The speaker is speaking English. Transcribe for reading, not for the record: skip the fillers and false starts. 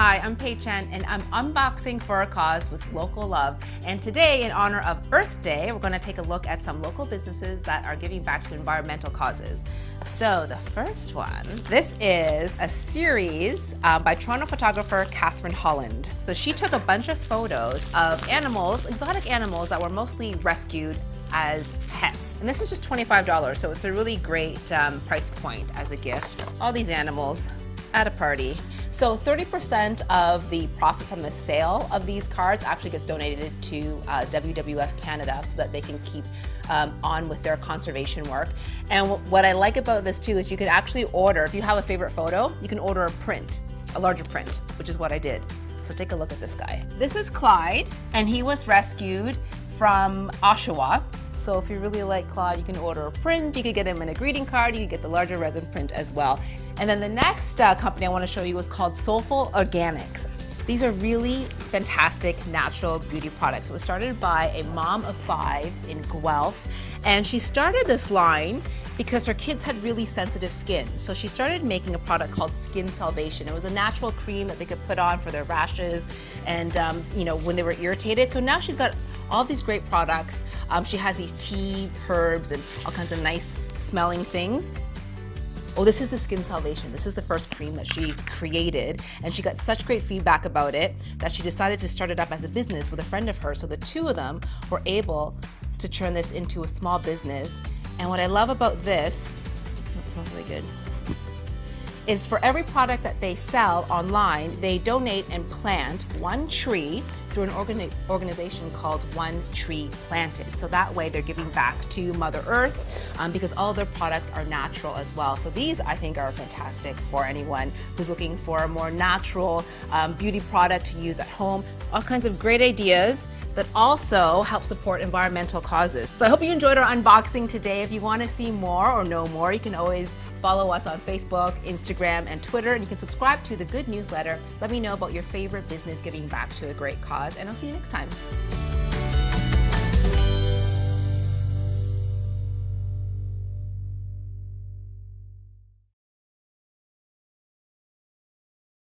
Hi, I'm Pay Chen, and I'm unboxing for a cause with local love. And today, in honor of Earth Day, we're going to take a look at some local businesses that are giving back to environmental causes. So the first one, this is a series by Toronto photographer Holland. So she took a bunch of photos of animals, exotic animals that were mostly rescued as pets. And this is just $25, so it's a really great price point as a gift. All these animals at a party. So 30% of the profit from the sale of these cards actually gets donated to WWF Canada so that they can keep on with their conservation work. And what I like about this too is you can actually order, if you have a favorite photo, you can order a print, a larger print, which is what I did. So take a look at this guy. This is Clyde, and he was rescued from Oshawa. So if you really like Clyde, you can order a print, you could get him in a greeting card, you could get the larger resin print as well. And then the next company I want to show you is called Soulful Organics. These are really fantastic natural beauty products. It was started by a mom of 5 in Guelph, and she started this line because her kids had really sensitive skin. So she started making a product called Skin Salvation. It was a natural cream that they could put on for their rashes and when they were irritated. So now she's got all these great products. She has these tea, herbs, and all kinds of nice smelling things. Oh, this is the Skin Salvation. This is the first cream that she created, and she got such great feedback about it that she decided to start it up as a business with a friend of hers. So the two of them were able to turn this into a small business. And what I love about this, it smells really good, is for every product that they sell online, they donate and plant one tree through an organization called One Tree Planted. So that way they're giving back to Mother Earth because all their products are natural as well. So these I think are fantastic for anyone who's looking for a more natural beauty product to use at home. All kinds of great ideas that also help support environmental causes. So I hope you enjoyed our unboxing today. If you want to see more or know more, you can always follow us on Facebook, Instagram, and Twitter, and you can subscribe to the Good newsletter. Let me know about your favorite business giving back to a great cause, and I'll see you next time.